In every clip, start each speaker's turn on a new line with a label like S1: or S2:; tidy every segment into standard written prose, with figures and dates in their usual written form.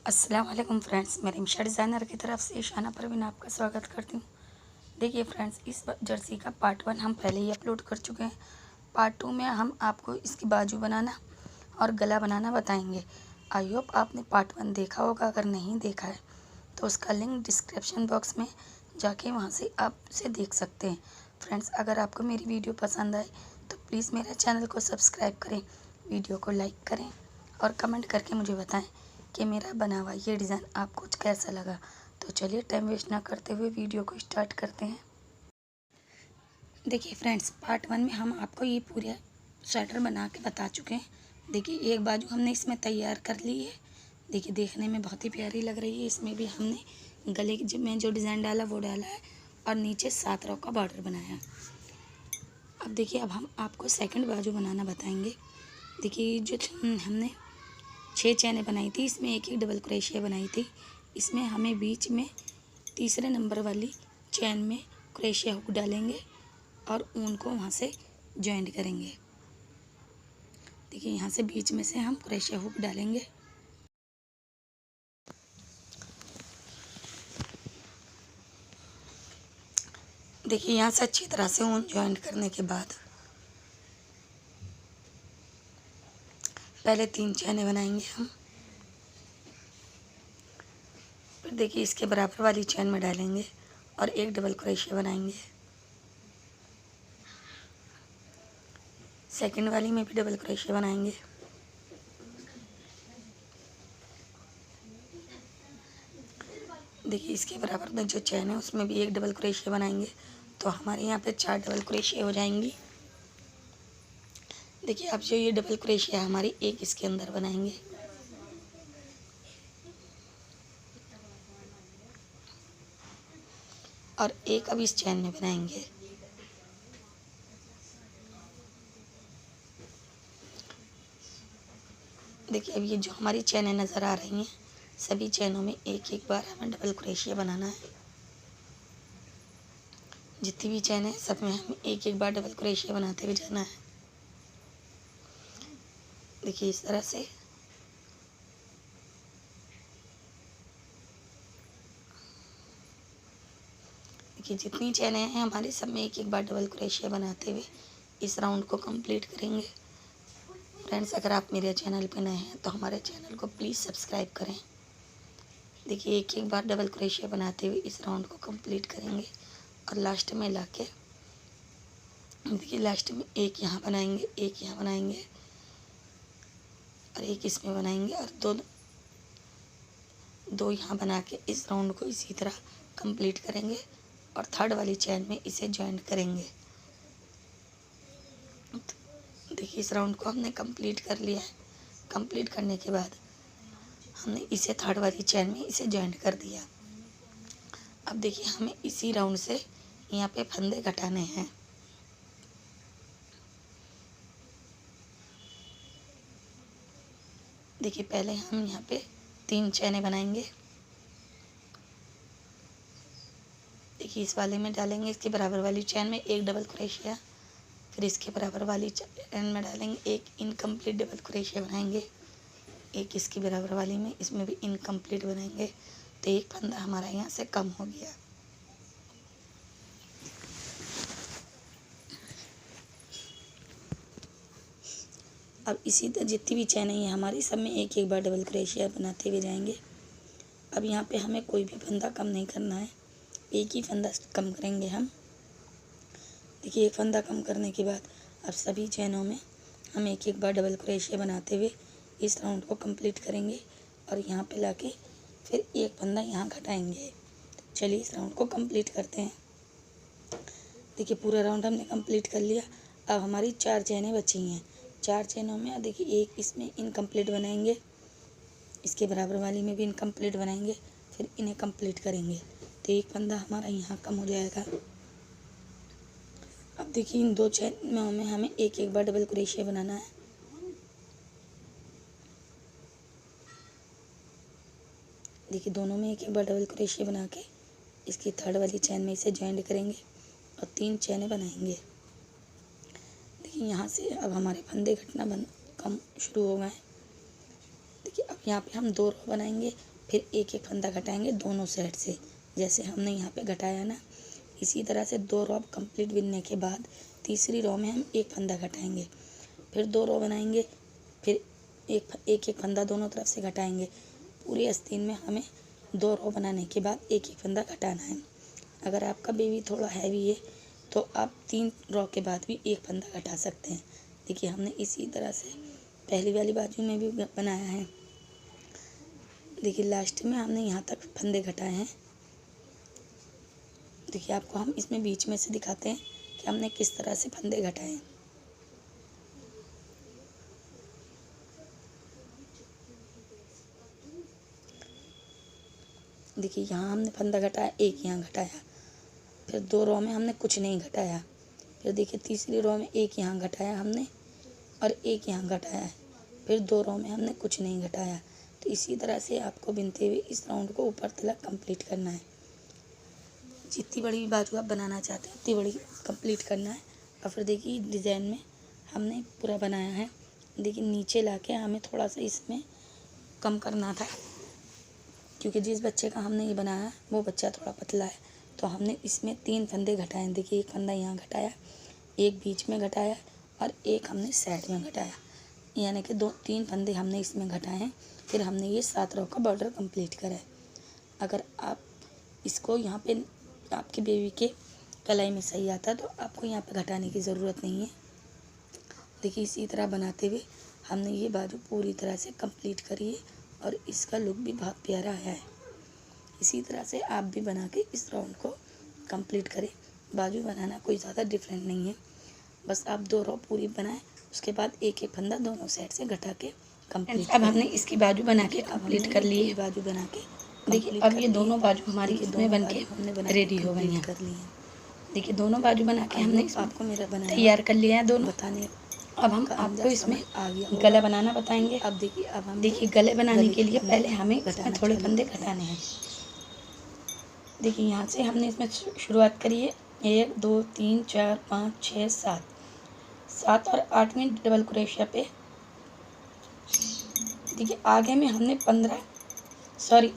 S1: अस्सलाम वालेकुम फ्रेंड्स, मेरे मिशा डिज़ाइनर की तरफ से शाना परवीन आपका स्वागत करती हूँ। देखिए फ्रेंड्स, इस जर्सी का पार्ट 1 हम पहले ही अपलोड कर चुके हैं। पार्ट 2 में हम आपको इसकी बाजू बनाना और गला बनाना बताएंगे। आई होप आपने पार्ट 1 देखा होगा। अगर नहीं देखा है तो उसका लिंक डिस्क्रिप्शन बॉक्स में जाके वहाँ से आप उसे देख सकते हैं। फ्रेंड्स, अगर आपको मेरी वीडियो पसंद आए तो प्लीज़ मेरे चैनल को सब्सक्राइब करें, वीडियो को लाइक करें और कमेंट करके मुझे बताएं कि मेरा बना हुआ ये डिज़ाइन आपको कैसा लगा। तो चलिए टाइम वेस्ट ना करते हुए वीडियो को स्टार्ट करते हैं। देखिए फ्रेंड्स, पार्ट 1 में हम आपको ये पूरा स्वेटर बना के बता चुके हैं। देखिए एक बाजू हमने इसमें तैयार कर ली है। देखिए देखने में बहुत ही प्यारी लग रही है। इसमें भी हमने गले में जो डिज़ाइन डाला वो डाला है और नीचे 7 रो का बॉर्डर बनाया। अब देखिए, अब हम आपको सेकंड बाजू बनाना बताएंगे। देखिए जो हमने 6 चैनें बनाई थी, इसमें एक एक डबल क्रोशिया बनाई थी। इसमें हमें बीच में तीसरे नंबर वाली चैन में क्रोशिया हुक डालेंगे और ऊन को वहाँ से जॉइंट करेंगे। देखिए यहाँ से बीच में से हम क्रोशिया हुक डालेंगे। देखिए यहाँ से अच्छी तरह से ऊन जॉइंट करने के बाद पहले 3 चैनें बनाएंगे हम। फिर देखिए इसके बराबर वाली चैन में डालेंगे और एक डबल क्रोशिया बनाएंगे। सेकंड वाली में भी डबल क्रोशिया बनाएंगे। देखिए इसके बराबर में जो चैन है उसमें भी एक डबल क्रोशिया बनाएंगे, तो हमारे यहाँ पे 4 डबल क्रोशिया हो जाएंगी। देखिए अब जो ये डबल क्रोशिया हमारी एक इसके अंदर बनाएंगे और एक अब इस चैन में बनाएंगे। देखिए अब ये जो हमारी चैनें नज़र आ रही हैं, सभी चैनों में एक एक बार हमें डबल क्रोशिया बनाना है। जितनी भी चैन है सब में हमें एक एक बार डबल क्रोशिया बनाते हुए जाना है। देखिए इस तरह से। देखिए जितनी चैनें हैं हमारे सब में एक एक बार डबल क्रोशिया बनाते हुए इस राउंड को कंप्लीट करेंगे। फ्रेंड्स, अगर आप मेरे चैनल पे नए हैं तो हमारे चैनल को प्लीज़ सब्सक्राइब करें। देखिए एक एक बार डबल क्रोशिया बनाते हुए इस राउंड को कंप्लीट करेंगे और लास्ट में लाके देखिए लास्ट में एक यहाँ बनाएंगे, एक यहाँ बनाएंगे और एक इसमें बनाएंगे और दो यहाँ बना के इस राउंड को इसी तरह कंप्लीट करेंगे और थर्ड वाली चैन में इसे जॉइंट करेंगे। देखिए इस राउंड को हमने कंप्लीट कर लिया है। कंप्लीट करने के बाद हमने इसे थर्ड वाली चैन में इसे जॉइंट कर दिया। अब देखिए हमें इसी राउंड से यहाँ पे फंदे घटाने हैं। देखिए पहले हम यहाँ पे 3 चैनें बनाएंगे। देखिए इस वाले में डालेंगे इसके बराबर वाली चैन में एक डबल क्रोशिया, फिर इसके बराबर वाली चैन में डालेंगे एक इनकम्प्लीट डबल क्रोशिया बनाएंगे, एक इसकी बराबर वाली में इसमें भी इनकम्प्लीट बनाएंगे। तो एक फंदा हमारा यहाँ से कम हो गया। अब इसी तरह जितनी भी चैनें हैं हमारी सब में एक एक बार डबल क्रोशिया बनाते हुए जाएंगे। अब यहाँ पे हमें कोई भी फंदा कम नहीं करना है, एक ही फंदा कम करेंगे हम। देखिए एक फंदा कम करने के बाद अब सभी चैनों में हम एक एक बार डबल क्रोशिया बनाते हुए इस राउंड को कंप्लीट करेंगे और यहाँ पे लाके फिर एक फंदा यहाँ घटाएंगे। चलिए इस राउंड को कंप्लीट करते हैं। देखिए पूरा राउंड हमने कंप्लीट कर लिया। अब हमारी 4 चैनें बची हैं। 4 चैनों में देखिए एक इसमें इनकम्प्लीट बनाएंगे, इसके बराबर वाली में भी इनकम्प्लीट बनाएंगे, फिर इन्हें कंप्लीट करेंगे तो एक फंदा हमारा यहाँ कम हो जाएगा। अब देखिए इन 2 चैनों में हमें एक एक बार डबल क्रोशिया बनाना है। देखिए दोनों में एक एक बार डबल क्रोशिया बना के इसकी थर्ड वाली चैन में इसे जॉइंट करेंगे और 3 चैनें बनाएंगे। देखिए यहाँ से अब हमारे फंदे घटना कम शुरू हो गए। देखिए अब यहाँ पे हम 2 रो बनाएंगे फिर एक एक फंदा घटाएंगे दोनों साइड से, जैसे हमने यहाँ पे घटाया ना। इसी तरह से 2 रो कंप्लीट बिनने के बाद तीसरी रो में हम एक फंदा घटाएंगे, फिर 2 रो बनाएंगे, फिर एक फंदा दोनों तरफ से घटाएंगे। पूरी आस्तीन में हमें 2 रो बनाने के बाद एक एक फंदा घटाना है। अगर आपका बेबी थोड़ा हैवी है तो आप 3 रो के बाद भी एक फंदा घटा सकते हैं। देखिए हमने इसी तरह से पहली वाली बाजू में भी बनाया है। देखिए लास्ट में हमने यहाँ तक फंदे घटाए हैं। देखिए आपको हम इसमें बीच में से दिखाते हैं कि हमने किस तरह से फंदे घटाए हैं। देखिए यहाँ हमने फंदा घटाया, एक यहाँ घटाया, फिर 2 रो में हमने कुछ नहीं घटाया, फिर देखिए तीसरी रो में एक यहाँ घटाया हमने और एक यहाँ घटाया है, फिर 2 रो में हमने कुछ नहीं घटाया। तो इसी तरह से आपको बिनते हुए इस राउंड को ऊपर तक कंप्लीट करना है। जितनी बड़ी बाजू आप बनाना चाहते हैं उतनी बड़ी कंप्लीट करना है। और फिर देखिए डिज़ाइन में हमने पूरा बनाया है। देखिए नीचे लाके हमें थोड़ा सा इसमें कम करना था, क्योंकि जिस बच्चे का हमने ये बनाया वो बच्चा थोड़ा पतला है, तो हमने इसमें 3 फंदे घटाए। देखिए एक फंदा यहाँ घटाया, एक बीच में घटाया और एक हमने साइड में घटाया, यानी कि 3 फंदे हमने इसमें घटाए हैं। फिर हमने ये 7 रो का बॉर्डर कंप्लीट करा है। अगर आप इसको यहाँ पे आपके बेबी के कलाई में सही आता है तो आपको यहाँ पे घटाने की ज़रूरत नहीं है। देखिए इसी तरह बनाते हुए हमने ये बाजू पूरी तरह से कंप्लीट करी है और इसका लुक भी बहुत प्यारा आया है। इसी तरह से आप भी बना के इस राउंड को कंप्लीट करें। बाजू बनाना कोई ज़्यादा डिफरेंट नहीं है, बस आप 2 रो पूरी बनाएं, उसके बाद एक एक फंदा दोनों साइड से घटा के कंप्लीट। अब हमने इसकी बाजू बना के कंप्लीट कर ली है। बाजू बना के देखिए अब ये दोनों बाजू हमारी इसमें बन के हमने रेडी हो गई हैं। कर ली हैं। देखिए दोनों बाजू बना के हमने आपको मेरा बनाया तैयार कर लिया है दोनों बताने। अब हम आपको इसमें गला बनाना बताएंगे। अब देखिए गले बनाने के लिए पहले हमें इसमें थोड़े फंदे घटाने हैं। देखिए यहाँ से हमने इसमें शुरुआत करी है 1 2 3 4 5 6 7 और 8वें डबल क्रोशिया पे। देखिए आगे में हमने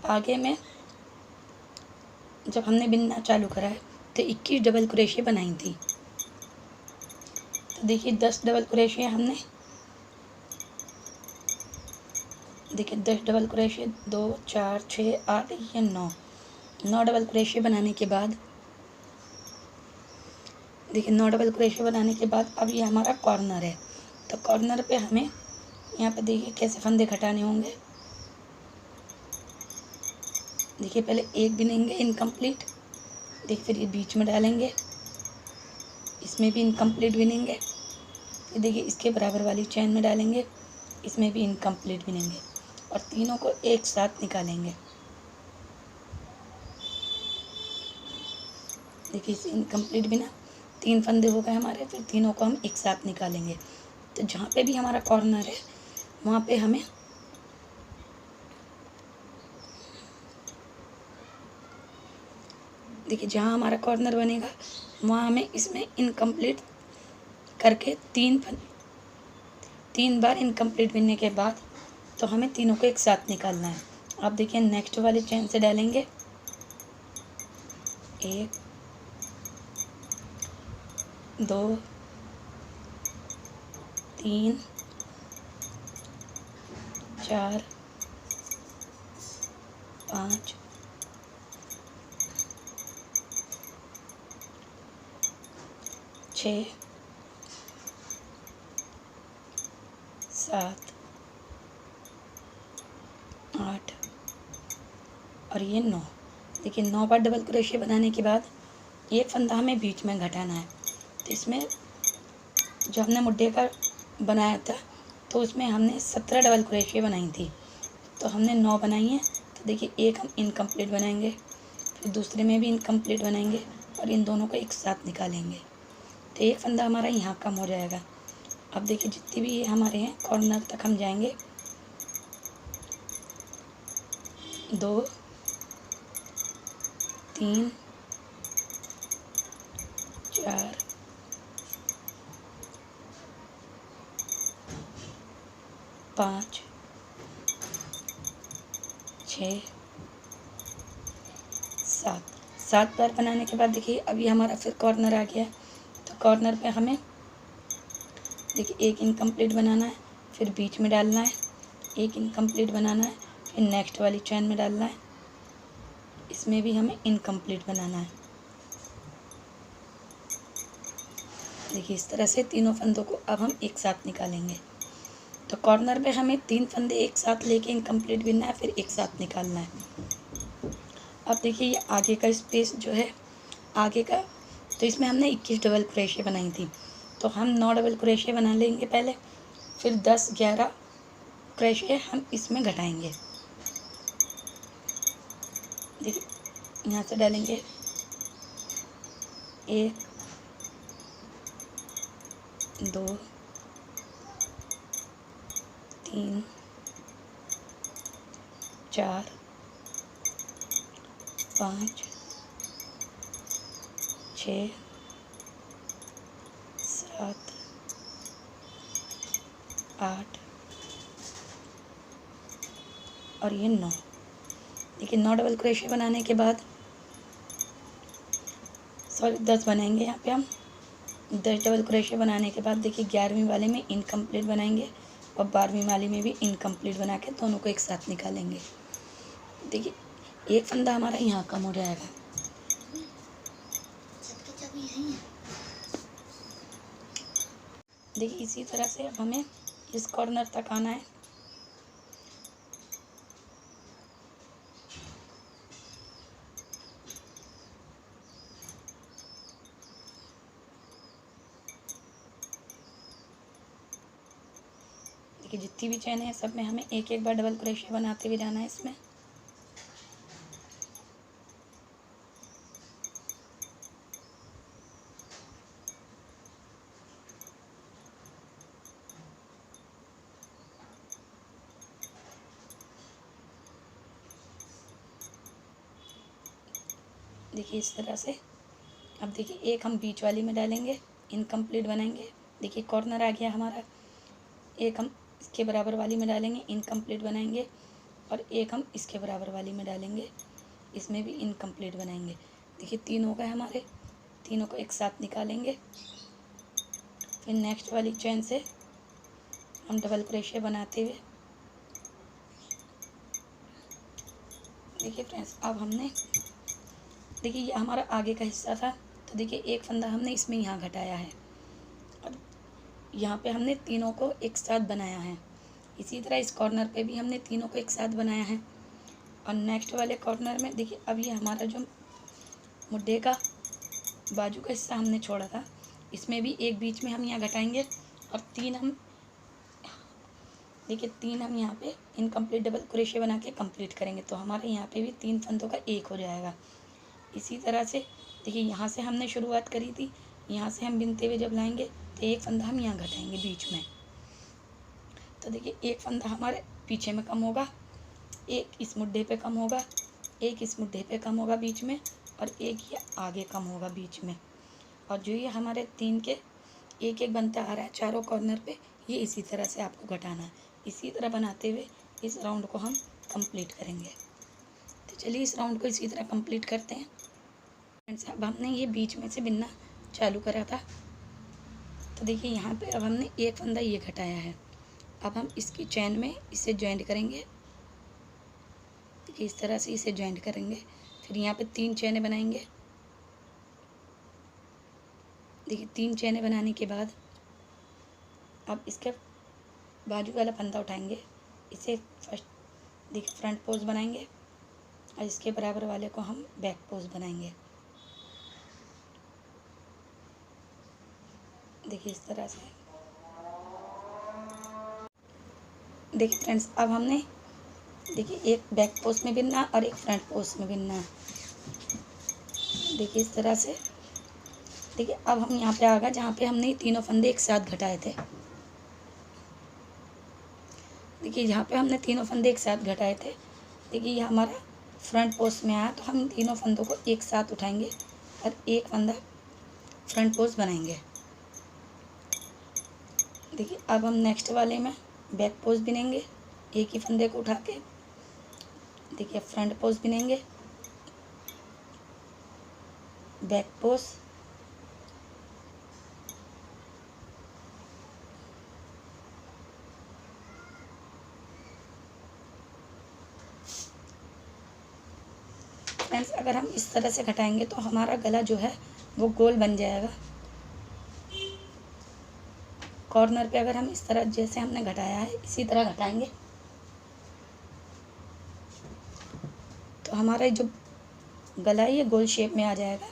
S1: आगे में जब हमने बिनना चालू करा है तो 21 डबल क्रोशिया बनाई थी। तो देखिए 10 डबल क्रोशिया हमने, देखिए 10 डबल क्रोशिया 2 4 6 8 या 9 डबल क्रोशिया बनाने के बाद, देखिए 9 डबल क्रोशिया बनाने के बाद अब ये हमारा कॉर्नर है। तो कॉर्नर पे हमें यहाँ पे देखिए कैसे फंदे घटाने होंगे। देखिए पहले एक बिनेंगे इनकम्प्लीट, देखिए फिर ये बीच में डालेंगे, इसमें भी इनकम्प्लीट बिनेंगे, फिर देखिए इसके बराबर वाली चैन में डालेंगे, इसमें भी इनकम्प्लीट बिनेंगे और तीनों को एक साथ निकालेंगे। देखिए इसे इनकम्प्लीट बिना 3 फंदे हो गए हमारे, फिर तीनों को हम एक साथ निकालेंगे। तो जहाँ पे भी हमारा कॉर्नर है वहाँ पे हमें देखिए जहाँ हमारा कॉर्नर बनेगा वहाँ हमें इसमें इनकम्प्लीट करके 3 बार इनकम्प्लीट बिनने के बाद तो हमें तीनों को एक साथ निकालना है। आप देखिए नेक्स्ट वाली चैन से डालेंगे 1 2 3 4 5 6 7 8 और ये 9। देखिए 9 बार डबल क्रोशिया बनाने के बाद एक फंदा हमें बीच में घटाना है। तो इसमें जो हमने मुड्ढे का बनाया था तो उसमें हमने 17 डबल क्रोशिया बनाई थी, तो हमने 9 बनाई हैं। तो देखिए एक हम इनकम्प्लीट बनाएंगे, फिर दूसरे में भी इनकम्प्लीट बनाएंगे और इन दोनों को एक साथ निकालेंगे। तो एक फंदा हमारा यहाँ कम हो जाएगा। अब देखिए जितने भी ये हमारे हैं कॉर्नर तक हम जाएंगे 2 3 4 5 6 7 7 बार बनाने के बाद देखिए अभी हमारा फिर कॉर्नर आ गया है। तो कॉर्नर पे हमें देखिए एक इनकम्प्लीट बनाना है, फिर बीच में डालना है, एक इनकम्प्लीट बनाना है, फिर नेक्स्ट वाली चैन में डालना है, इसमें भी हमें इनकम्प्लीट बनाना है। देखिए इस तरह से तीनों फंदों को अब हम एक साथ निकालेंगे। तो कॉर्नर पे हमें 3 फंदे एक साथ लेके इनकम्प्लीट बिनना है, फिर एक साथ निकालना है। अब देखिए ये आगे का स्पेस जो है आगे का, तो इसमें हमने 21 डबल क्रोशिया बनाई थी, तो हम 9 डबल क्रोशिया बना लेंगे पहले, फिर 10-11 क्रोशिया हम इसमें घटाएंगे। देखिए यहाँ से डालेंगे 1 2 3 4 5 6 7 8 और ये 9। देखिए 9 डबल क्रोशिया बनाने के बाद 10 बनाएंगे यहाँ पे हम। 10 डबल क्रोशिया बनाने के बाद देखिए 11वीं वाले में इनकम्प्लीट बनाएंगे और 12वीं वाले में भी इनकम्प्लीट बना के दोनों को एक साथ निकालेंगे। देखिए एक फंदा हमारा यहाँ कम हो जाएगा। देखिए इसी तरह से अब हमें इस कॉर्नर तक आना है। देखिए जितनी भी चैन है सब में हमें एक एक बार डबल क्रोशिया बनाते हुए जाना है इसमें। देखिए इस तरह से। अब देखिए एक हम बीच वाली में डालेंगे, इनकम्प्लीट बनाएंगे। देखिए कॉर्नर आ गया हमारा। एक हम इसके बराबर वाली में डालेंगे, इनकम्प्लीट बनाएंगे, और एक हम इसके बराबर वाली में डालेंगे, इसमें भी इनकम्प्लीट बनाएंगे। देखिए 3 हो गए हमारे, तीनों को एक साथ निकालेंगे। फिर नेक्स्ट वाली चैन से हम डबल क्रोशिया बनाते हुए, देखिए फ्रेंड्स अब हमने देखिए ये हमारा आगे का हिस्सा था, तो देखिए एक फंदा हमने इसमें यहाँ घटाया है और यहाँ पे हमने तीनों को एक साथ बनाया है। इसी तरह इस कॉर्नर पे भी हमने तीनों को एक साथ बनाया है। और नेक्स्ट वाले कॉर्नर में देखिए अब ये हमारा जो मुड्ढे का बाजू का हिस्सा हमने छोड़ा था, इसमें भी एक बीच में हम यहाँ घटाएंगे और 3 हम देखिए 3 हम यहाँ पे इनकम्प्लीट डबल क्रोशिया बना के कंप्लीट करेंगे। तो हमारे यहाँ पे भी 3 फंदों का एक हो जाएगा। इसी तरह से देखिए यहाँ से हमने शुरुआत करी थी, यहाँ से हम बिनते हुए जब लाएंगे तो एक फंदा हम यहाँ घटाएंगे बीच में। तो देखिए एक फंदा हमारे पीछे में कम होगा, एक इस मुड्ढे पे कम होगा, एक इस मुड्ढे पे कम होगा बीच में, और एक ये आगे कम होगा बीच में। और जो ये हमारे 3 के एक एक बनता आ रहा है चारों कॉर्नर पे, ये इसी तरह से आपको घटाना है। इसी तरह बनाते हुए इस राउंड को हम कंप्लीट करेंगे। तो चलिए इस राउंड को इसी तरह कंप्लीट करते हैं। फ्रेंड्स अब हमने ये बीच में से बिनना चालू करा था, तो देखिए यहाँ पे अब हमने एक फंदा ये घटाया है। अब हम इसकी चैन में इसे जॉइंट करेंगे। देखिए इस तरह से इसे जॉइंट करेंगे, फिर यहाँ पे 3 चैनें बनाएंगे। देखिए 3 चैनें बनाने के बाद अब इसके बाजू वाला फंदा उठाएंगे, इसे फर्स्ट देखिए फ्रंट पोज बनाएंगे और इसके बराबर वाले को हम बैक पोज बनाएंगे। देखिए इस तरह से। देखिए फ्रेंड्स अब हमने देखिए एक बैक पोज में बिनना और एक फ्रंट पोज में बिनना है। देखिए इस तरह से। देखिए अब हम यहाँ पे आ गए जहाँ पे हमने तीनों फंदे एक साथ घटाए थे। देखिए यहाँ पे हमने तीनों फंदे एक साथ घटाए थे। देखिए ये हमारा फ्रंट पोस्ट में आया, तो हम तीनों फंदों को एक साथ उठाएंगे और एक फंदा फ्रंट पोस्ट बनाएंगे। देखिए अब हम नेक्स्ट वाले में बैक पोस्ट बिनेंगे, एक ही फंदे को उठा के। देखिए फ्रंट पोस्ट बिनेंगे, बैक पोस, फ्रेंड्स अगर हम इस तरह से घटाएंगे तो हमारा गला जो है वो गोल बन जाएगा। कॉर्नर पे अगर हम इस तरह जैसे हमने घटाया है इसी तरह घटाएंगे तो हमारा जो गला है ये गोल शेप में आ जाएगा।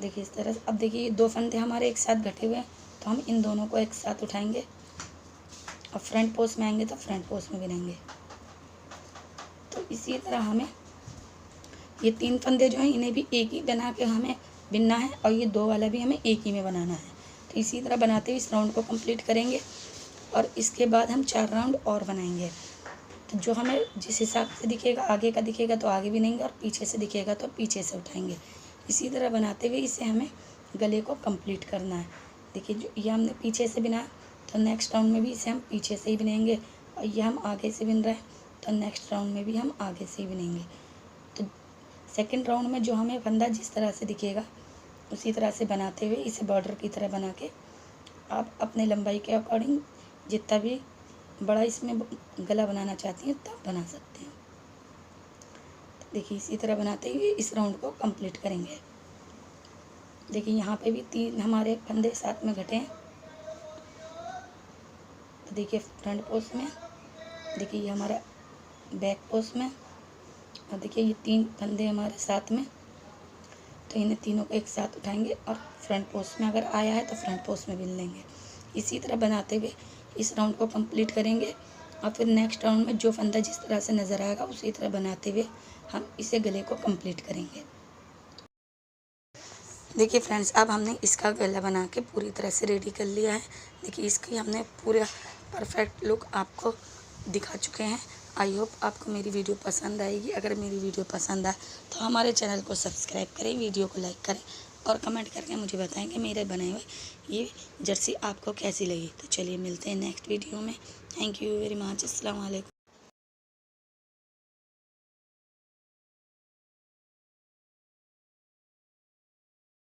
S1: देखिए इस तरह से। अब देखिए ये 2 फंदे हमारे एक साथ घटे हुए हैं तो हम इन दोनों को एक साथ उठाएंगे और फ्रंट पोस्ट में आएंगे तो फ्रंट पोस्ट में बिनेंगे। तो इसी तरह हमें ये 3 फंदे जो हैं इन्हें भी एक ही बना के हमें बिनना है और ये 2 वाला भी हमें एक ही में बनाना है। तो इसी तरह बनाते हुए इस राउंड को कंप्लीट करेंगे और इसके बाद हम 4 राउंड और बनाएंगे। तो जो हमें जिस हिसाब से दिखेगा, आगे का दिखेगा तो आगे बिनेंगे और पीछे से दिखेगा तो पीछे से उठाएंगे। इसी तरह बनाते हुए इसे हमें गले को कंप्लीट करना है। देखिए जो ये हमने पीछे से बिना तो नेक्स्ट राउंड में भी इसे हम पीछे से ही बिनेंगे और ये हम आगे से बिन रहे हैं तो नेक्स्ट राउंड में भी हम आगे से ही बिनेंगे। तो सेकंड राउंड में जो हमें फंदा जिस तरह से दिखेगा उसी तरह से बनाते हुए इसे बॉर्डर की तरह बना के आप अपने लंबाई के अकॉर्डिंग जितना भी बड़ा इसमें गला बनाना चाहती हैं तब बना सकते हैं। देखिए इसी तरह बनाते हुए इस राउंड को कंप्लीट करेंगे। देखिए यहाँ पे भी 3 हमारे फंदे साथ में घटे हैं। तो देखिए फ्रंट पोस्ट में, देखिए ये हमारा बैक पोस्ट में और देखिए ये 3 फंदे हमारे साथ में। तो इन्हें तीनों को एक साथ उठाएंगे और फ्रंट पोस्ट में अगर आया है तो फ्रंट पोस्ट में बिन लेंगे। इसी तरह बनाते हुए इस राउंड को कंप्लीट करेंगे और फिर नेक्स्ट राउंड में जो फंदा जिस तरह से नज़र आएगा उसी तरह बनाते हुए हम इसे गले को कंप्लीट करेंगे। देखिए फ्रेंड्स अब हमने इसका गला बना के पूरी तरह से रेडी कर लिया है। देखिए इसकी हमने पूरा परफेक्ट लुक आपको दिखा चुके हैं। आई होप आपको मेरी वीडियो पसंद आएगी। अगर मेरी वीडियो पसंद आए तो हमारे चैनल को सब्सक्राइब करें, वीडियो को लाइक करें और कमेंट करके मुझे बताएं कि मेरे बनाए हुए ये जर्सी आपको कैसी लगी। तो चलिए मिलते हैं नेक्स्ट वीडियो में। Thank you very much. अस्सलाम वालेकुम।